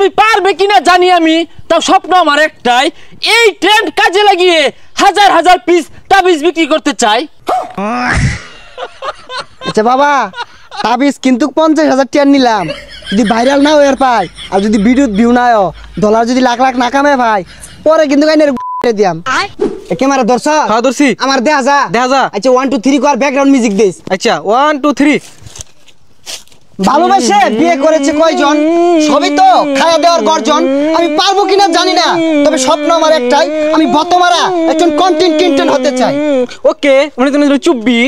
তুমি পারবে কিনা জানি আমি, তাও স্বপ্ন আমার একটাই, এই ট্রেন্ড কাজে লাগিয়ে হাজার হাজার পিস তাবিজ বিক্রি করতে চাই। আচ্ছা বাবা, তাবিজ কিন্তু 50,000 টাকা নিলাম, যদি ভাইরাল না হয়ে পাই আর যদি ভিডিও ভিউ না হয় ডলার যদি লাখ লাখ না কামে ভাই পরে কিন্তু দিয়াম। ক্যামেরা ধরছ? হ্যাঁ ধরছি। আমার দেখা যা। আচ্ছা 1 2 3 কর, ব্যাকগ্রাউন্ড মিউজিক দিস। আচ্ছা 1 2 3। ভালোবাসে বিয়ে করেছে কয়জন, সবই তো খাওয়া দেওয়ার গর্জন। আমি পারবো কিনা জানি না, তবে স্বপ্ন আমার একটাই, আমি বতমারা একজন কন্টেন্ট ক্রিয়েটর হতে চাই। ওকে, মানে তুমি চুপবি।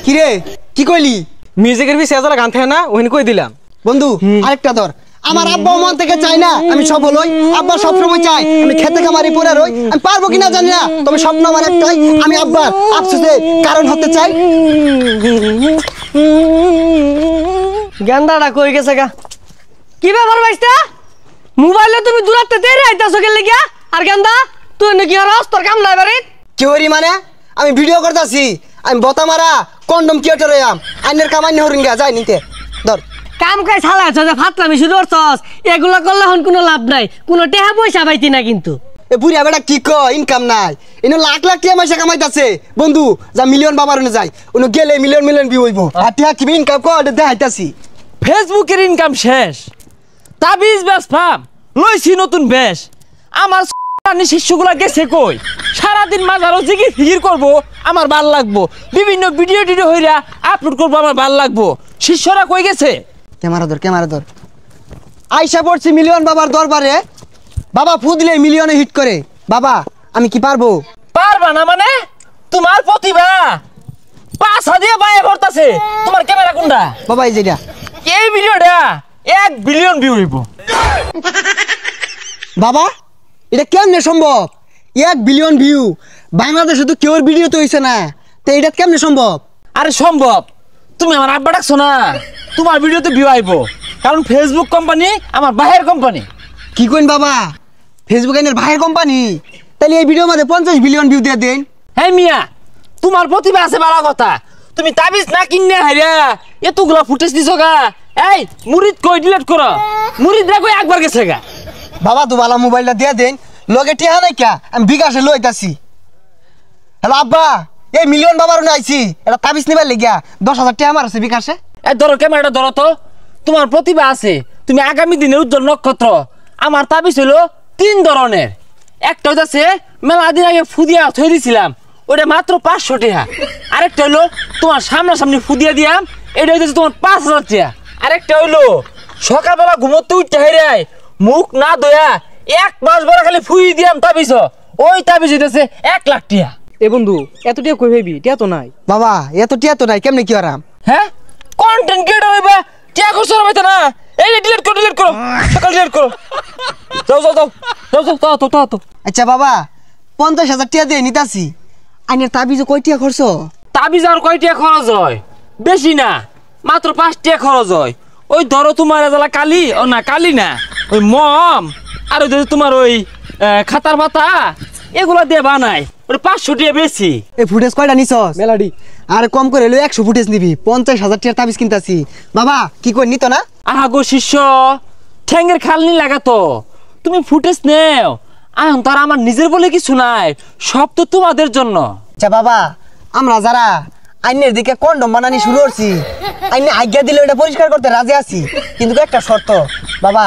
কি রে কি কইলি? মিউজিকের বি সেজালা গান থাকে না, ওখানে কই দিলাম। বন্ধু আরেকটা ধর। আমার আব্বা মন থেকে চাই না আমি সফল হই, আব্বা সবসময় চাই আমি খেতে খামারি পড়ে রই। আমি পারবো কিনা জানি না, তবে স্বপ্ন আমার একটাই, আমি আব্বার আফসোসের কারণ হতে চাই। গেন্দাটা কই গেছে গা? কি ব্যাপার ভাইস্তা? মোবাইলে তুমি দূরাতে দেরি আইতাছো কে লাগিয়া? আর গেন্দা তুই নাকি আর তোর কাম নাই বাড়ি? কি হরি মানে? আমি ভিডিও করতেছি, আমি বতামারা কন্ডম ক্রিয়েটর হইয়াম। আইনের কামাই হরিঙ্গা যাই নিতে ধর। কাম কাজ চালাইছ যে ফাতলামি শুরু করছস, এগুলা করলে হন কোনো লাভ নাই, কোনো টেহা পয়সা পাইতি না কিন্তু। এ বুড়িয়া বেটা কি কয় ইনকাম নাই, ইনো লাখ লাখ টাকা পয়সা কামাইতাছে। বন্ধু যা মিলিয়ন বাবার যাই, উনি গেলে মিলিয়ন মিলিয়ন ভিউ হইব। আর টিয়া কি ইনকাম কর দেখাইতাছি। ফেসবুকের ইনকাম শেষ, তাবিজ ব্যবসাম লইছি নতুন বেশ। আমার শিষ্যগুলা গেছে কই? সারাদিন মাঝারও জিগির ফিগির করবো, আমার ভাল লাগবো। বিভিন্ন ভিডিও টিডিও হইরা আপলোড করবো, আমার ভাল লাগবো। শিষ্যরা কই গেছে? ক্যামেরা ধর। আইসা পড়ছি মিলিয়ন বাবার দরবারে। বাবা ফু দিলে মিলিয়নে হিট করে। বাবা আমি কি পারবো? পারবা না মানে? তোমার প্রতিভা পাছা দিয়ে বাইরে ভরতাছে। তোমার ক্যামেরা কোনটা? বাবা এই যেটা। এই ভিডিওটা 1 বিলিয়ন ভিউ হইব। বাবা এটা কেমনে সম্ভব? 1 বিলিয়ন ভিউ বাংলাদেশে তো কেউর ভিডিও তো হইছে না, তো এটা কেমনে সম্ভব? আরে সম্ভব, তুমি আমার আব্বা ডাকছো না, তোমার ভিডিওতে ভিউ আইব। কারণ ফেসবুক কোম্পানি আমার ভাইয়ের কোম্পানি। কি কইন বাবা, ফেসবুক আইনের ভাইয়ের কোম্পানি? তাহলে এই ভিডিওর মধ্যে 50 বিলিয়ন ভিউ দিয়ে দেন। হ্যাঁ মিয়া, তোমার প্রতিভা আছে বালা কথা, তুমি তাবিজ না কিনে হাইরা এতগুলা ফুটেজ দিছো গা। এই মুরিদ কই ডিলিট করো, মুরিদ রা কই একবার গেছে গা। বাবা তো বালা মোবাইলটা দিয়ে দেন, লগে টিহা নাই কা, আমি বিকাশে লইতাছি। হ্যালো আব্বা, এই মিলিয়ন বাবার আইছি, এটা তাবিজ নিবার লাগিয়া 10,000 টাকা আমার আছে বিকাশে। এই ধরো ক্যামেরাটা ধরো তো, তোমার প্রতিভা আছে, তুমি আগামী দিনের উজ্জ্বল নক্ষত্র। আমার তাবিজ হলো 3 ধরনের। একটা হইতাছে মেলা দিন আগে ফুদিয়া থই দিছিলাম, ওটা মাত্র 500 টাকা। আরেকটা হইলো তোমার সামনাসামনি ফুদিয়া দিয়াম, এটা হইতেছে তোমার 5,000 টাকা। আরেকটা হইলো সকালবেলা ঘুমোতে উঠতে হেরে মুখ না দয়া 1 মাস বড় খালি ফুই দিয়াম তাবিজ, ওই তাবিজ হইতেছে 1 লাখ টাকা। এ বন্ধু এত টিয়া কই ভাবি? টিয়া তো নাই। বাবা এত টিয়া তো নাই, কেমনে কি আরাম? হ্যাঁ কন্টেন্ট ক্রিয়েটর হইবা, টিয়া করছো না না? এই ডিলিট করো সকাল ডিলিট করো। যাও। আচ্ছা বাবা 50,000 টাকা দিয়ে নিতাছি, আইনের তাবিজে কয় টাকা খরচ? তাবিজ আর কয় টাকা খরচ হয়? বেশি না, মাত্র 5 টাকা খরচ হয়। ওই ধরো তোমার এজালা কালি, ও না কালি না, ওই মম আর ওই তোমার ওই খাতার পাতা এগুলা দিয়ে বানাই, ওই 500 টাকা বেশি। এই ফুটেজ কয়টা নিছস? মেলাডি। আর কম করে হলো 100 ফুটেজ নিবি, 50,000 টাকার তাবিজ কিনতাছি। বাবা কি কই নিত না? আহা গো শিষ্য, ঠ্যাঙ্গের খালনি লাগাতো, তুমি ফুটেজ নেও। আহ তার আমার নিজের বলে কিছু নাই, সব তো তোমাদের জন্য। আচ্ছা বাবা, আমরা যারা আইনের দিকে কন্ডম বানানি শুরু করছি, আইনে আজ্ঞা দিলে এটা পরিষ্কার করতে রাজি আছি, কিন্তু একটা শর্ত। বাবা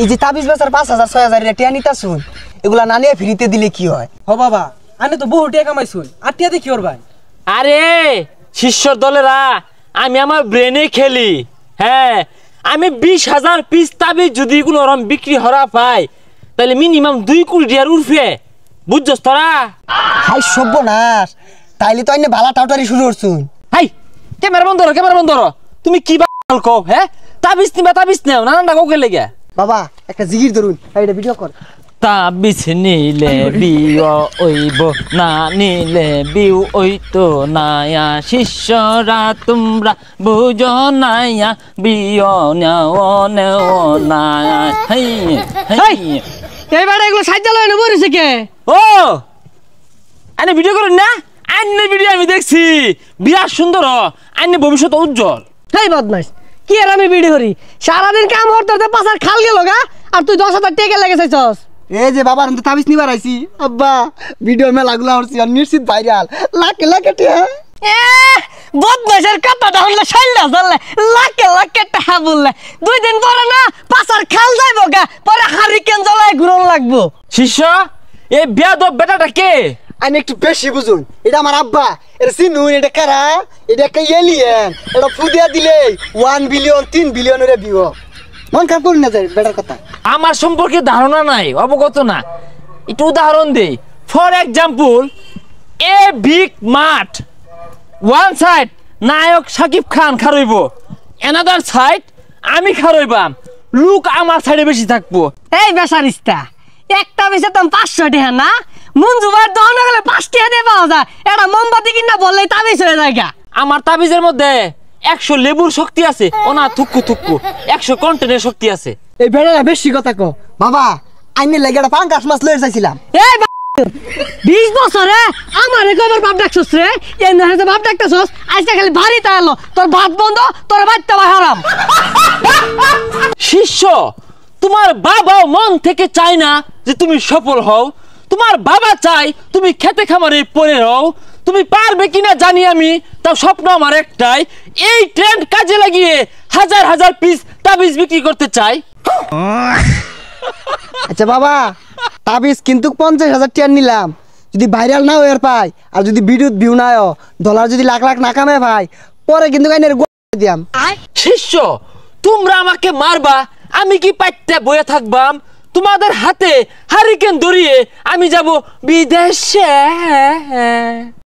এই যে তাবিজ বেচার 5,000 6,000 টাকা নিতাছুন, এগুলা না নিয়ে ফ্রিতে দিলে কি হয়? হ বাবা, আনে তো বহু টিয়া কামাইছুন, আর টিয়া দেখি ওর ভাই। আরে শিষ্যর দলেরা, আমি আমার ব্রেনে খেলি। হ্যাঁ, আমি 20,000 পিস তাবিজ যদি কোনো রকম বিক্রি হরা পাই, তাহলে মিনিমাম 2 কোটি টাকার উঠবে, বুঝছস তোরা? হাই সর্বনাশ, তাইলে তো আইনে বালা টাউটারি শুরু করছুন। হাই ক্যামেরা বন্ধ করো। তুমি কি বাল কও? হ্যাঁ তাবিজ নেও নানানটা কাউকে লেগে। বাবা একটা জিগির ধরুন, এটা ভিডিও কর। তাবিজ নিলে বিও ওইব, না নিলে বিউ ওইতো নায়া। শিষ্যরা তোমরা বুঝো নায়া, বিও নেও নায়া। এইবার এগুলো সাইজা লয় নেবো রেছে কে? ও আইনে ভিডিও করুন না? আইনের ভিডিও আমি দেখছি, বিরাট সুন্দর, আইনের ভবিষ্যৎ উজ্জ্বল। হেই বদমাইশ, কি আর আমি বিড়ি করি সারাদিন কাম করতে পাশার খাল গেল গা আর তুই 10,000 টাকা লেগে চাইছস এই যে বাবার তো তাবিজ নিবার আইছি আব্বা ভিডিও মেলাগুলো হচ্ছে আর নিশ্চিত ভাইরাল লাখে লাখে টিয়া এ বদমাশের কথা তাহলে শাইলা চললে লাখে লাখে টাকা বললে 2 দিন পরে না পাশার খাল যাইবো গা পরে হারিকেন জ্বলায় ঘুরন লাগবো শিষ্য এই বেয়াদব বেটাটা কে? আমি একটু বেশি বুঝুন এটা আমার আব্বা এটা চিনুন এটা কারা এটা একটা এলিয়েন এটা ফুদিয়া দিলে 1 বিলিয়ন 3 বিলিয়নের ভিউ মন খারাপ করুন না যায় বেটার কথা আমার সম্পর্কে ধারণা নাই, অবগত না। একটু উদাহরণ দেই। ফর এক্সাম্পল, এ বিগ মাঠ, ওয়ান সাইড নায়ক শাকিব খান খারইব, অ্যানাদার সাইড আমি খারইবাম, লুক আমার সাইডে বেশি থাকবো। এই বেসারিস্তা একটা বেশে তো 500 টাকা না মঞ্জুবার দহন গেলে 5 টাকা দিয়ে পাওয়া যায় এটা মোমবাতি কিনা বললেই তাবিজ হয়ে যায় গা। আমার তাবিজের মধ্যে 100 লেবুর শক্তি আছে, ও না থুক্কু থুক্কু 100 কন্টেনের শক্তি আছে। এই বেটারা বেশি কথা কো বাবা আইনে লাগে একটা পাঙ্কাশ মাছ লয়ে যাইছিলাম এই 20 বছরে আমার কবার বাপ ডাকছস রে এই না যে বাপ ডাকছস আজকে খালি ভারী তাইলো তোর ভাত বন্ধ তোর বাচ্চা ভাই হারাম। শিষ্য, তোমার বাবাও মন থেকে চায় না যে তুমি সফল হও, তোমার বাবা চাই তুমি খেতে খামারে পড়ে রও। তুমি পারবে কিনা জানি আমি, তাও স্বপ্ন আমার একটাই, এই ট্রেন্ড কাজে লাগিয়ে হাজার হাজার পিস তাবিজ বিক্রি করতে চাই। আচ্ছা বাবা তাবিজ কিন্তু 50,000 টাকা নিলাম, যদি ভাইরাল না হয়ে পাই আর যদি ভিডিও ভিউ না হয় ডলার যদি লাখ লাখ না কামে ভাই পরে কিন্তু গাইনের দিয়াম। শিষ্য, তোমরা আমাকে মারবা, আমি কি পাইতে বয়ে থাকবাম? তোমাদের হাতে হারিকেন ধরিয়ে আমি যাব বিদেশে।